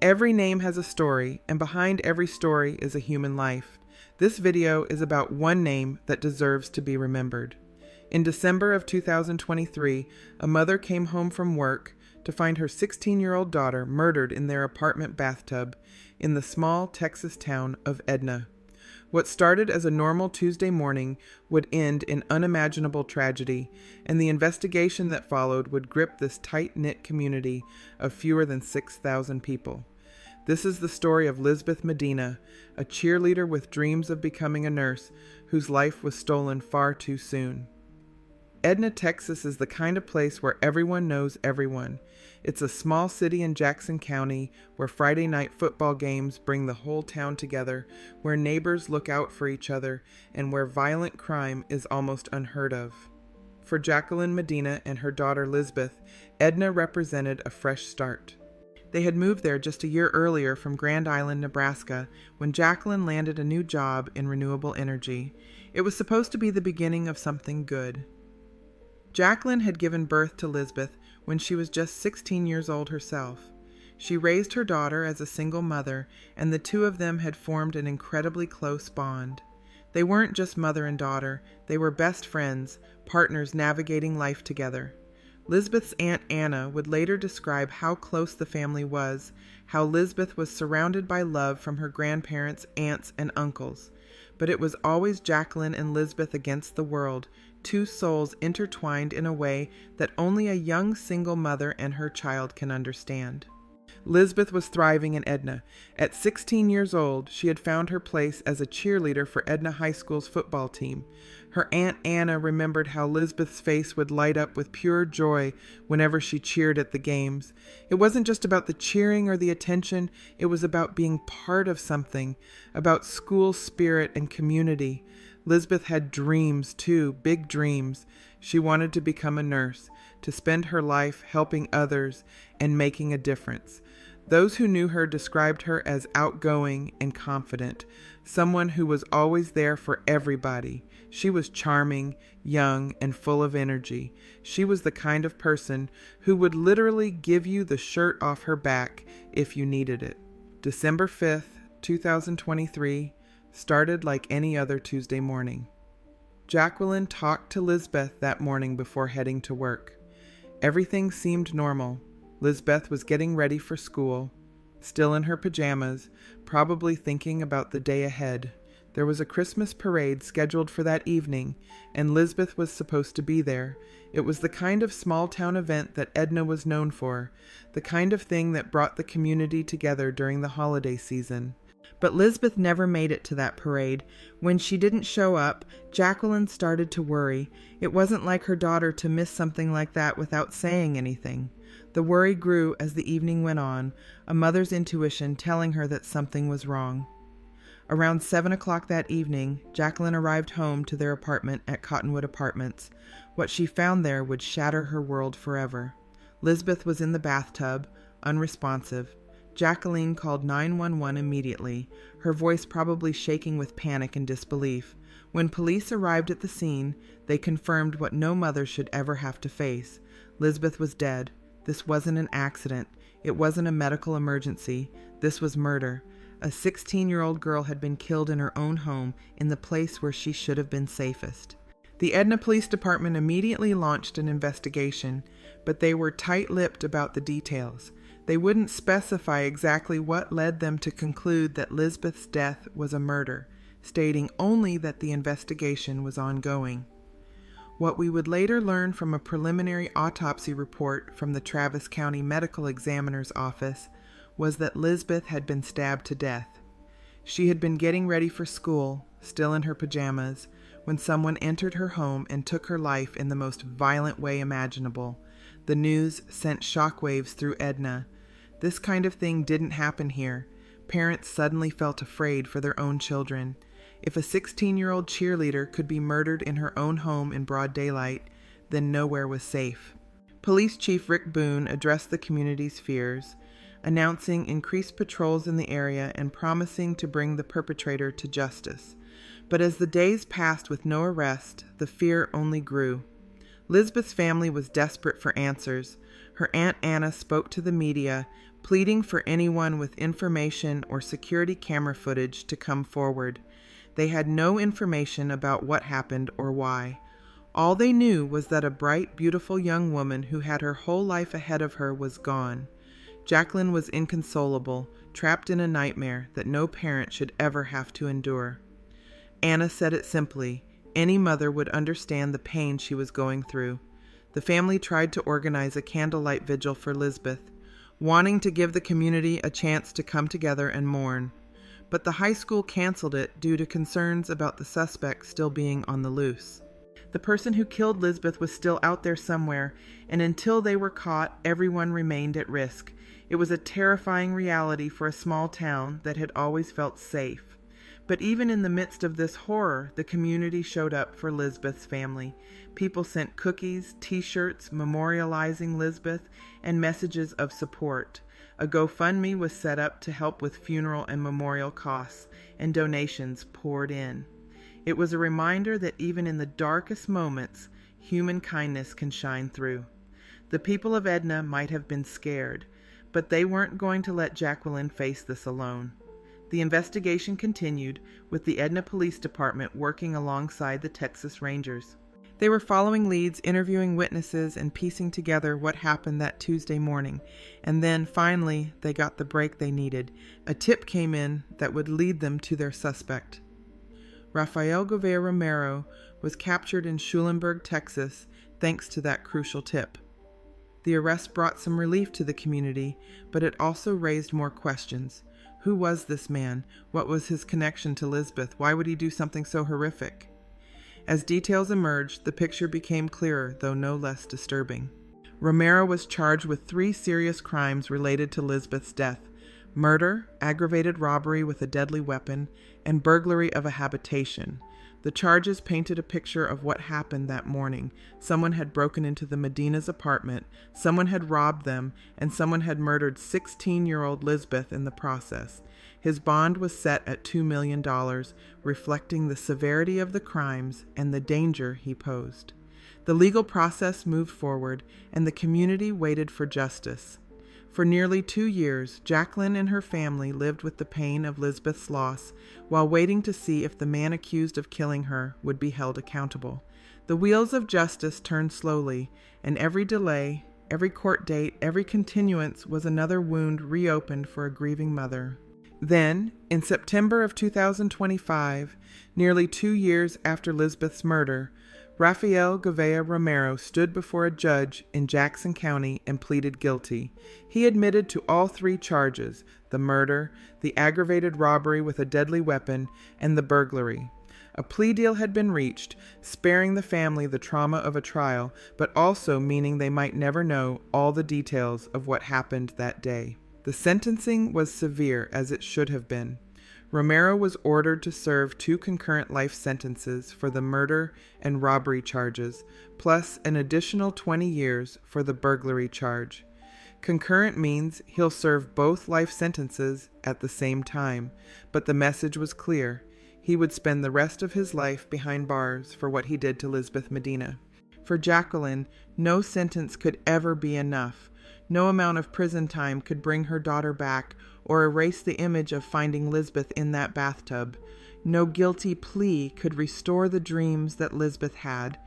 Every name has a story, and behind every story is a human life. This video is about one name that deserves to be remembered. In December of 2023, a mother came home from work to find her 16-year-old daughter murdered in their apartment bathtub in the small Texas town of Edna. What started as a normal Tuesday morning would end in unimaginable tragedy, and the investigation that followed would grip this tight-knit community of fewer than 6,000 people. This is the story of Lizbeth Medina, a cheerleader with dreams of becoming a nurse whose life was stolen far too soon. Edna, Texas is the kind of place where everyone knows everyone. It's a small city in Jackson County where Friday night football games bring the whole town together, where neighbors look out for each other, and where violent crime is almost unheard of. For Jacqueline Medina and her daughter Lizbeth, Edna represented a fresh start. They had moved there just a year earlier from Grand Island, Nebraska, when Jacqueline landed a new job in renewable energy. It was supposed to be the beginning of something good. Jacqueline had given birth to Lizbeth when she was just 16 years old herself. She raised her daughter as a single mother, and the two of them had formed an incredibly close bond. They weren't just mother and daughter, they were best friends, partners navigating life together. Lizbeth's Aunt Anna would later describe how close the family was, how Lizbeth was surrounded by love from her grandparents, aunts, and uncles. But it was always Jacqueline and Lizbeth against the world, two souls intertwined in a way that only a young single mother and her child can understand. Lizbeth was thriving in Edna. At 16 years old, she had found her place as a cheerleader for Edna High School's football team. Her Aunt Anna remembered how Lizbeth's face would light up with pure joy whenever she cheered at the games. It wasn't just about the cheering or the attention, it was about being part of something, about school spirit and community. Lizbeth had dreams too, big dreams. She wanted to become a nurse, to spend her life helping others and making a difference. Those who knew her described her as outgoing and confident, someone who was always there for everybody. She was charming, young, and full of energy. She was the kind of person who would literally give you the shirt off her back if you needed it. December 5th, 2023, started like any other Tuesday morning. Jacqueline talked to Lizbeth that morning before heading to work. Everything seemed normal. Lizbeth was getting ready for school, still in her pajamas, probably thinking about the day ahead. There was a Christmas parade scheduled for that evening, and Lizbeth was supposed to be there. It was the kind of small-town event that Edna was known for, the kind of thing that brought the community together during the holiday season. But Lizbeth never made it to that parade. When she didn't show up, Jacqueline started to worry. It wasn't like her daughter to miss something like that without saying anything. The worry grew as the evening went on, a mother's intuition telling her that something was wrong. Around 7 o'clock that evening, Jacqueline arrived home to their apartment at Cottonwood Apartments. What she found there would shatter her world forever. Lizbeth was in the bathtub, unresponsive. Jacqueline called 911 immediately, her voice probably shaking with panic and disbelief. When police arrived at the scene, they confirmed what no mother should ever have to face. Lizbeth was dead. This wasn't an accident. It wasn't a medical emergency. This was murder. A 16-year-old girl had been killed in her own home, in the place where she should have been safest. The Edna Police Department immediately launched an investigation, but they were tight-lipped about the details. They wouldn't specify exactly what led them to conclude that Lizbeth's death was a murder, stating only that the investigation was ongoing. What we would later learn from a preliminary autopsy report from the Travis County Medical Examiner's Office was that Lizbeth had been stabbed to death. She had been getting ready for school, still in her pajamas, when someone entered her home and took her life in the most violent way imaginable. The news sent shockwaves through Edna. This kind of thing didn't happen here. Parents suddenly felt afraid for their own children. If a 16-year-old cheerleader could be murdered in her own home in broad daylight, then nowhere was safe. Police Chief Rick Boone addressed the community's fears, announcing increased patrols in the area and promising to bring the perpetrator to justice. But as the days passed with no arrest, the fear only grew. Lizbeth's family was desperate for answers. Her Aunt Anna spoke to the media, pleading for anyone with information or security camera footage to come forward. They had no information about what happened or why. All they knew was that a bright, beautiful young woman who had her whole life ahead of her was gone. Jacqueline was inconsolable, trapped in a nightmare that no parent should ever have to endure. Anna said it simply. Any mother would understand the pain she was going through. The family tried to organize a candlelight vigil for Lizbeth, wanting to give the community a chance to come together and mourn. But the high school canceled it due to concerns about the suspect still being on the loose. The person who killed Lizbeth was still out there somewhere, and until they were caught, everyone remained at risk. It was a terrifying reality for a small town that had always felt safe. But even in the midst of this horror, the community showed up for Lizbeth's family. People sent cookies, t-shirts memorializing Lizbeth, and messages of support. A GoFundMe was set up to help with funeral and memorial costs, and donations poured in. It was a reminder that even in the darkest moments, human kindness can shine through. The people of Edna might have been scared, but they weren't going to let Jacqueline face this alone. The investigation continued, with the Edna Police Department working alongside the Texas Rangers. They were following leads, interviewing witnesses, and piecing together what happened that Tuesday morning. And then, finally, they got the break they needed. A tip came in that would lead them to their suspect. Rafael Gouveia Romero was captured in Schulenburg, Texas, thanks to that crucial tip. The arrest brought some relief to the community, but it also raised more questions. Who was this man? What was his connection to Lizbeth? Why would he do something so horrific? As details emerged, the picture became clearer, though no less disturbing. Romero was charged with 3 serious crimes related to Lizbeth's death: murder, aggravated robbery with a deadly weapon, and burglary of a habitation. The charges painted a picture of what happened that morning. Someone had broken into the Medina's apartment, someone had robbed them, and someone had murdered 16-year-old Lizbeth in the process. His bond was set at $2 million, reflecting the severity of the crimes and the danger he posed. The legal process moved forward, and the community waited for justice. For nearly 2 years, Jacqueline and her family lived with the pain of Lizbeth's loss while waiting to see if the man accused of killing her would be held accountable. The wheels of justice turned slowly, and every delay, every court date, every continuance was another wound reopened for a grieving mother. Then, in September of 2025, nearly 2 years after Lizbeth's murder, Rafael Gouveia Romero stood before a judge in Jackson County and pleaded guilty. He admitted to all 3 charges: the murder, the aggravated robbery with a deadly weapon, and the burglary. A plea deal had been reached, sparing the family the trauma of a trial, but also meaning they might never know all the details of what happened that day. The sentencing was severe, as it should have been. Romero was ordered to serve 2 concurrent life sentences for the murder and robbery charges, plus an additional 20 years for the burglary charge. Concurrent means he'll serve both life sentences at the same time, but the message was clear. He would spend the rest of his life behind bars for what he did to Lizbeth Medina. For Jacqueline, no sentence could ever be enough. No amount of prison time could bring her daughter back or erase the image of finding Lizbeth in that bathtub. No guilty plea could restore the dreams that Lizbeth had,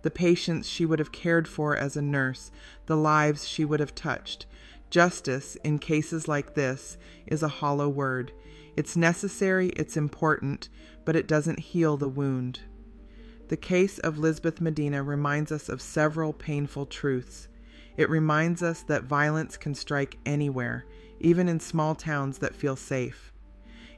the patients she would have cared for as a nurse, the lives she would have touched. Justice, in cases like this, is a hollow word. It's necessary, it's important, but it doesn't heal the wound. The case of Lizbeth Medina reminds us of several painful truths. It reminds us that violence can strike anywhere, even in small towns that feel safe.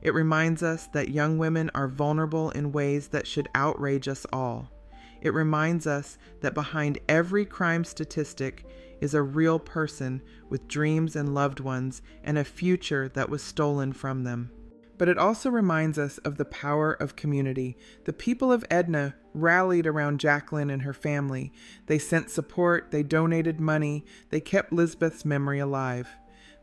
It reminds us that young women are vulnerable in ways that should outrage us all. It reminds us that behind every crime statistic is a real person with dreams and loved ones and a future that was stolen from them. But it also reminds us of the power of community. The people of Edna rallied around Jacqueline and her family. They sent support, they donated money, they kept Lizbeth's memory alive.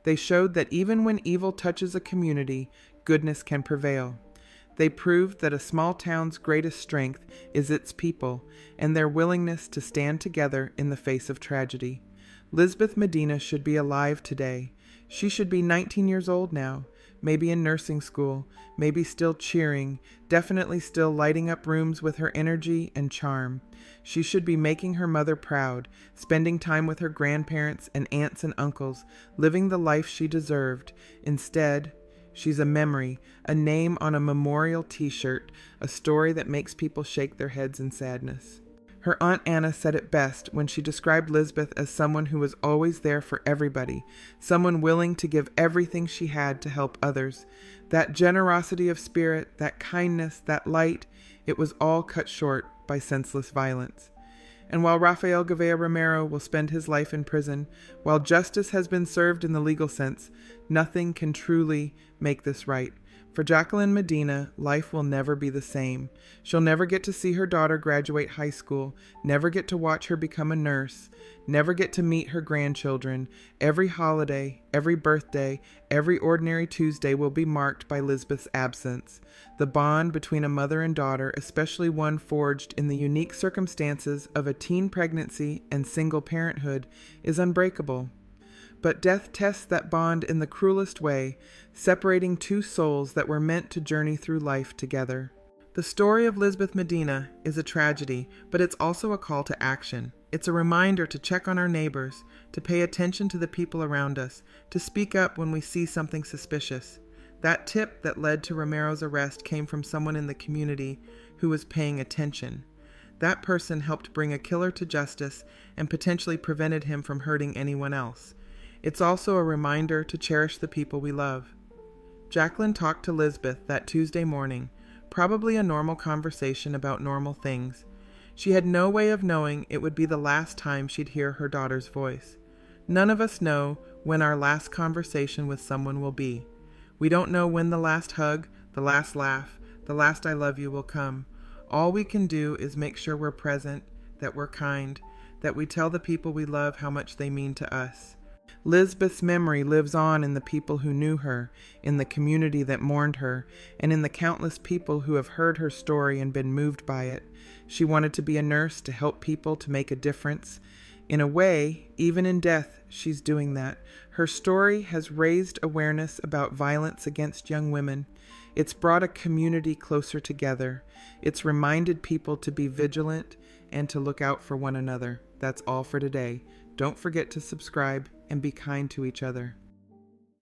They showed that even when evil touches a community, goodness can prevail. They proved that a small town's greatest strength is its people and their willingness to stand together in the face of tragedy. Lizbeth Medina should be alive today. She should be 19 years old now, maybe in nursing school, maybe still cheering, definitely still lighting up rooms with her energy and charm. She should be making her mother proud, spending time with her grandparents and aunts and uncles, living the life she deserved. Instead, she's a memory, a name on a memorial t-shirt, a story that makes people shake their heads in sadness. Her Aunt Anna said it best when she described Lizbeth as someone who was always there for everybody, someone willing to give everything she had to help others. That generosity of spirit, that kindness, that light, it was all cut short by senseless violence. And while Rafael Gavea Romero will spend his life in prison, while justice has been served in the legal sense, nothing can truly make this right. For Jacqueline Medina, life will never be the same. She'll never get to see her daughter graduate high school, never get to watch her become a nurse, never get to meet her grandchildren. Every holiday, every birthday, every ordinary Tuesday will be marked by Lizbeth's absence. The bond between a mother and daughter, especially one forged in the unique circumstances of a teen pregnancy and single parenthood, is unbreakable. But death tests that bond in the cruelest way, separating two souls that were meant to journey through life together. The story of Lizbeth Medina is a tragedy, but it's also a call to action. It's a reminder to check on our neighbors, to pay attention to the people around us, to speak up when we see something suspicious. That tip that led to Romero's arrest came from someone in the community who was paying attention. That person helped bring a killer to justice and potentially prevented him from hurting anyone else. It's also a reminder to cherish the people we love. Jacqueline talked to Lizbeth that Tuesday morning, probably a normal conversation about normal things. She had no way of knowing it would be the last time she'd hear her daughter's voice. None of us know when our last conversation with someone will be. We don't know when the last hug, the last laugh, the last I love you will come. All we can do is make sure we're present, that we're kind, that we tell the people we love how much they mean to us. Lizbeth's memory lives on in the people who knew her, in the community that mourned her, and in the countless people who have heard her story and been moved by it. She wanted to be a nurse, to help people, to make a difference. In a way, even in death, she's doing that. Her story has raised awareness about violence against young women. It's brought a community closer together. It's reminded people to be vigilant and to look out for one another. That's all for today. Don't forget to subscribe and be kind to each other.